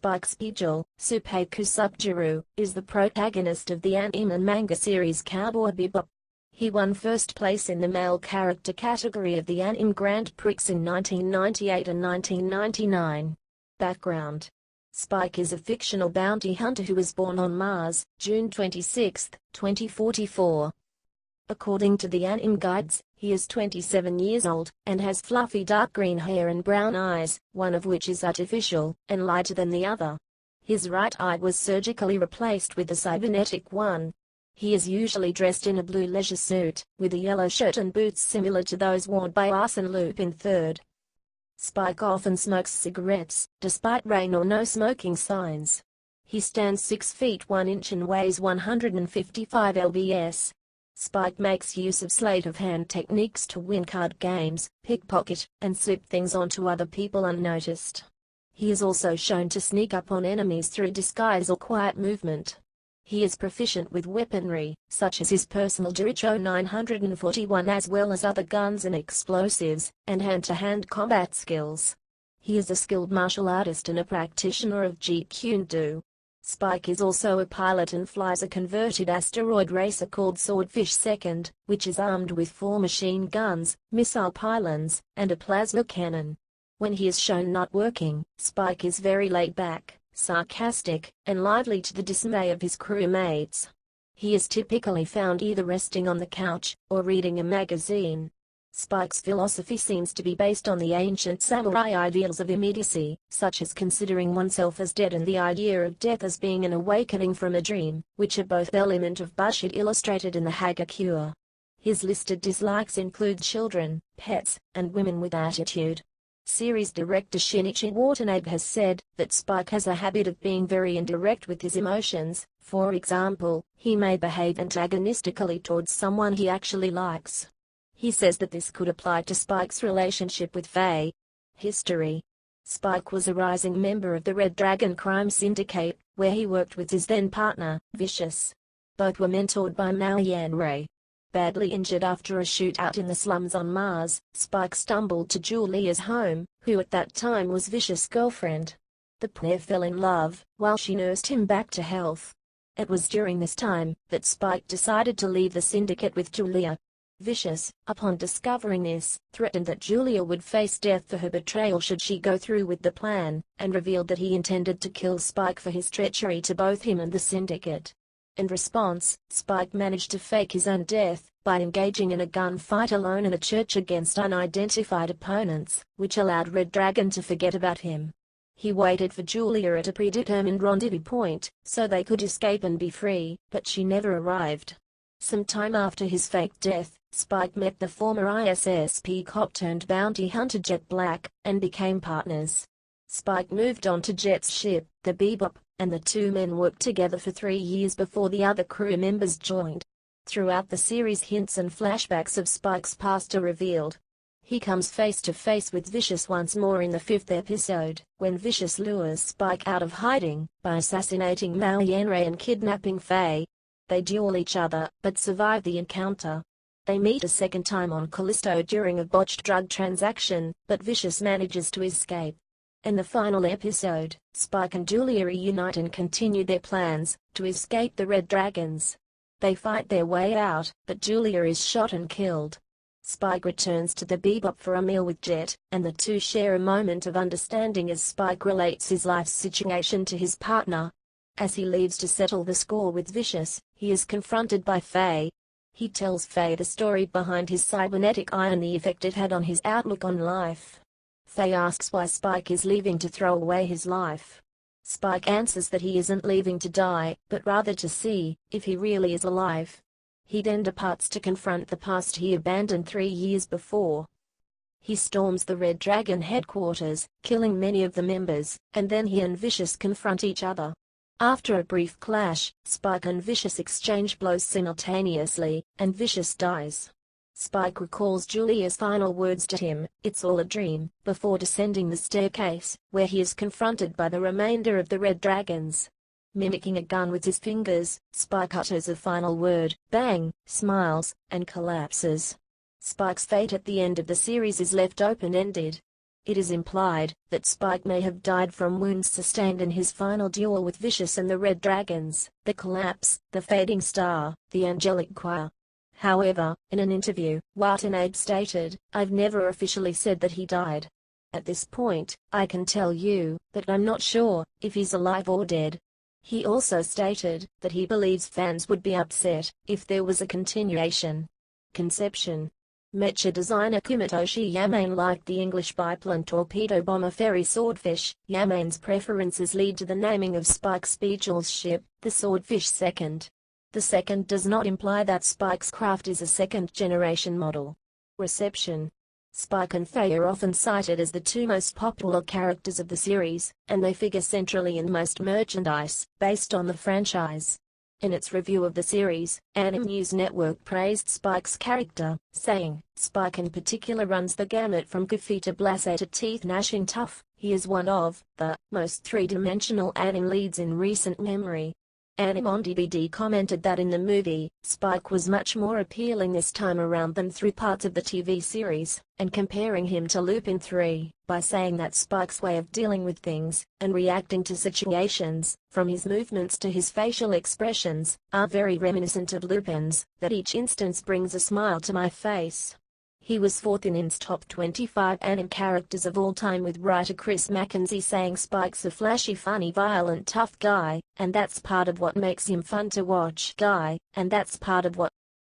Spike Spiegel, Supeiku Subjuru, is the protagonist of the anime and manga series Cowboy Bebop. He won first place in the male character category of the Anime Grand Prix in 1998 and 1999. Background: Spike is a fictional bounty hunter who was born on Mars, June 26, 2044. According to the anime guides, he is 27 years old, and has fluffy dark green hair and brown eyes, one of which is artificial, and lighter than the other. His right eye was surgically replaced with a cybernetic one. He is usually dressed in a blue leisure suit, with a yellow shirt and boots similar to those worn by Arsène Lupin III. Spike often smokes cigarettes, despite rain or no smoking signs. He stands 6 feet 1 inch and weighs 155 lbs. Spike makes use of sleight-of-hand techniques to win card games, pickpocket, and slip things onto other people unnoticed. He is also shown to sneak up on enemies through disguise or quiet movement. He is proficient with weaponry, such as his personal Jericho 941 as well as other guns and explosives, and hand-to-hand combat skills. He is a skilled martial artist and a practitioner of Jeet Kune Do. Spike is also a pilot and flies a converted asteroid racer called Swordfish II, which is armed with 4 machine guns, missile pylons, and a plasma cannon. When he is shown not working, Spike is very laid back, sarcastic, and lively to the dismay of his crewmates. He is typically found either resting on the couch, or reading a magazine. Spike's philosophy seems to be based on the ancient samurai ideals of immediacy, such as considering oneself as dead and the idea of death as being an awakening from a dream, which are both elements of Bushido illustrated in the Hagakure. His listed dislikes include children, pets, and women with attitude. Series director Shinichi Watanabe has said that Spike has a habit of being very indirect with his emotions. For example, he may behave antagonistically towards someone he actually likes. He says that this could apply to Spike's relationship with Faye. History: Spike was a rising member of the Red Dragon crime syndicate, where he worked with his then-partner, Vicious. Both were mentored by Mao Yanrei. Badly injured after a shootout in the slums on Mars, Spike stumbled to Julia's home, who at that time was Vicious' girlfriend. The pair fell in love, while she nursed him back to health. It was during this time that Spike decided to leave the syndicate with Julia. Vicious, upon discovering this, threatened that Julia would face death for her betrayal should she go through with the plan, and revealed that he intended to kill Spike for his treachery to both him and the syndicate. In response, Spike managed to fake his own death by engaging in a gunfight alone in a church against unidentified opponents, which allowed Red Dragon to forget about him. He waited for Julia at a predetermined rendezvous point, so they could escape and be free, but she never arrived. Some time after his fake death, Spike met the former ISSP cop turned bounty hunter Jet Black, and became partners. Spike moved on to Jet's ship, the Bebop, and the two men worked together for 3 years before the other crew members joined. Throughout the series, hints and flashbacks of Spike's past are revealed. He comes face to face with Vicious once more in the 5th episode, when Vicious lures Spike out of hiding by assassinating Mao Yanrei and kidnapping Faye. They duel each other, but survive the encounter. They meet a second time on Callisto during a botched drug transaction, but Vicious manages to escape. In the final episode, Spike and Julia reunite and continue their plans to escape the Red Dragons. They fight their way out, but Julia is shot and killed. Spike returns to the Bebop for a meal with Jet, and the two share a moment of understanding as Spike relates his life's situation to his partner. As he leaves to settle the score with Vicious, he is confronted by Faye. He tells Faye the story behind his cybernetic eye and the effect it had on his outlook on life. Faye asks why Spike is leaving to throw away his life. Spike answers that he isn't leaving to die, but rather to see if he really is alive. He then departs to confront the past he abandoned 3 years before. He storms the Red Dragon headquarters, killing many of the members, and then he and Vicious confront each other. After a brief clash, Spike and Vicious exchange blows simultaneously, and Vicious dies. Spike recalls Julia's final words to him, "It's all a dream," before descending the staircase, where he is confronted by the remainder of the Red Dragons. Mimicking a gun with his fingers, Spike utters a final word, bang, smiles, and collapses. Spike's fate at the end of the series is left open-ended. It is implied that Spike may have died from wounds sustained in his final duel with Vicious and the Red Dragons, the collapse, the fading star, the angelic choir. However, in an interview, Watanabe stated, "I've never officially said that he died. At this point, I can tell you that I'm not sure if he's alive or dead." He also stated that he believes fans would be upset if there was a continuation. Conception. Mecha designer Kumitoshi Yamane liked the English biplane torpedo bomber ferry Swordfish. Yamane's preferences lead to the naming of Spike Spiegel ship, the Swordfish II. The second does not imply that Spike's craft is a second-generation model. Reception. Spike and Faye are often cited as the two most popular characters of the series, and they figure centrally in most merchandise based on the franchise. In its review of the series, Anime News Network praised Spike's character, saying, "Spike in particular runs the gamut from goofy to blasé to teeth-gnashing tough. He is one of the most three-dimensional anime leads in recent memory." Anime on DVD commented that in the movie, Spike was much more appealing this time around than through parts of the TV series, and comparing him to Lupin III, by saying that Spike's way of dealing with things, and reacting to situations, from his movements to his facial expressions, are very reminiscent of Lupin's, that each instance brings a smile to my face. He was fourth in IN's top 25 anime characters of all time, with writer Chris Mackenzie saying Spike's a flashy, funny, violent, tough guy, and that's part of what makes him fun to watch. And that's part of what